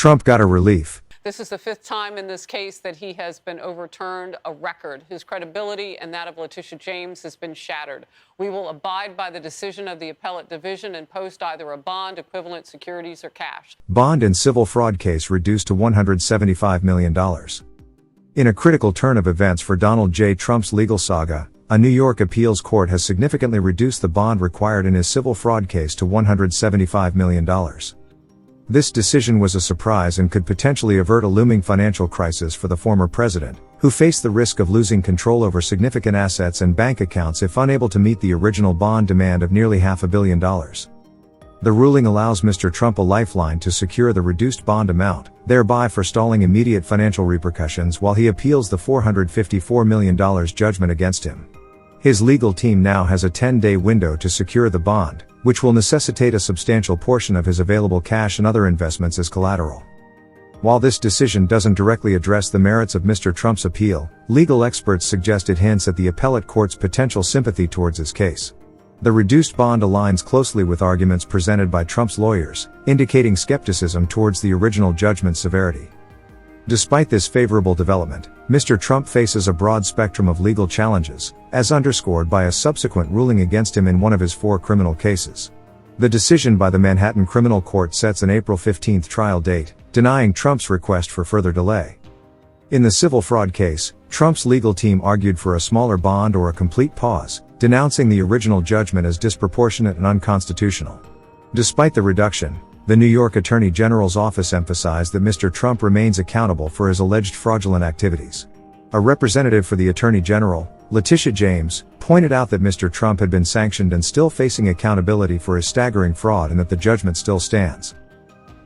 Trump got a relief. This is the fifth time in this case that he has been overturned, a record. His credibility and that of Letitia James has been shattered. We will abide by the decision of the appellate division and post either a bond, equivalent securities, or cash. Bond in civil fraud case reduced to $175 million. In a critical turn of events for Donald J. Trump's legal saga, a New York appeals court has significantly reduced the bond required in his civil fraud case to $175 million. This decision was a surprise and could potentially avert a looming financial crisis for the former president, who faced the risk of losing control over significant assets and bank accounts if unable to meet the original bond demand of nearly $500 million. The ruling allows Mr. Trump a lifeline to secure the reduced bond amount, thereby forestalling immediate financial repercussions while he appeals the $454 million judgment against him. His legal team now has a 10-day window to secure the bond, which will necessitate a substantial portion of his available cash and other investments as collateral. While this decision doesn't directly address the merits of Mr. Trump's appeal, legal experts suggest it hints at the appellate court's potential sympathy towards his case. The reduced bond aligns closely with arguments presented by Trump's lawyers, indicating skepticism towards the original judgment's severity. Despite this favorable development, Mr. Trump faces a broad spectrum of legal challenges, as underscored by a subsequent ruling against him in one of his 4 criminal cases. The decision by the Manhattan Criminal Court sets an April 15 trial date, denying Trump's request for further delay. In the civil fraud case, Trump's legal team argued for a smaller bond or a complete pause, denouncing the original judgment as disproportionate and unconstitutional. Despite the reduction, the New York Attorney General's office emphasized that Mr. Trump remains accountable for his alleged fraudulent activities. A representative for the Attorney General, Letitia James, pointed out that Mr. Trump had been sanctioned and still facing accountability for his staggering fraud and that the judgment still stands.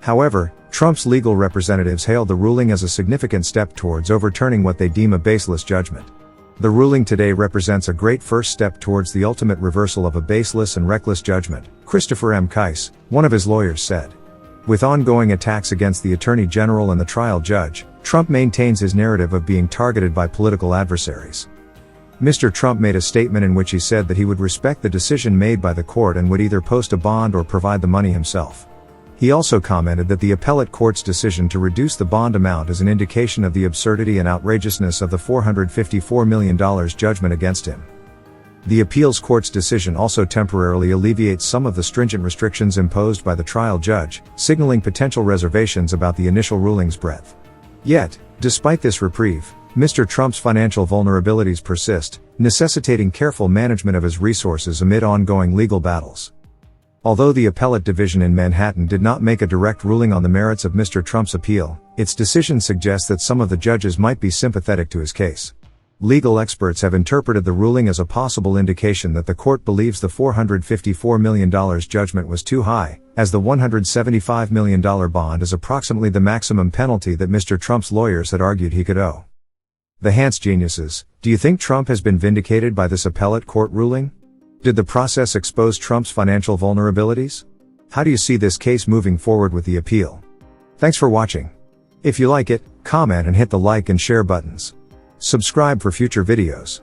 However, Trump's legal representatives hailed the ruling as a significant step towards overturning what they deem a baseless judgment. The ruling today represents a great first step towards the ultimate reversal of a baseless and reckless judgment, Christopher M. Keiss, one of his lawyers said. With ongoing attacks against the Attorney General and the trial judge, Trump maintains his narrative of being targeted by political adversaries. Mr. Trump made a statement in which he said that he would respect the decision made by the court and would either post a bond or provide the money himself. He also commented that the appellate court's decision to reduce the bond amount is an indication of the absurdity and outrageousness of the $454 million judgment against him. The appeals court's decision also temporarily alleviates some of the stringent restrictions imposed by the trial judge, signaling potential reservations about the initial ruling's breadth. Yet, despite this reprieve, Mr. Trump's financial vulnerabilities persist, necessitating careful management of his resources amid ongoing legal battles. Although the appellate division in Manhattan did not make a direct ruling on the merits of Mr. Trump's appeal, its decision suggests that some of the judges might be sympathetic to his case. Legal experts have interpreted the ruling as a possible indication that the court believes the $454 million judgment was too high, as the $175 million bond is approximately the maximum penalty that Mr. Trump's lawyers had argued he could owe. The Hans geniuses, do you think Trump has been vindicated by this appellate court ruling? Did the process expose Trump's financial vulnerabilities? How do you see this case moving forward with the appeal? Thanks for watching. If you like it, comment and hit the like and share buttons. Subscribe for future videos.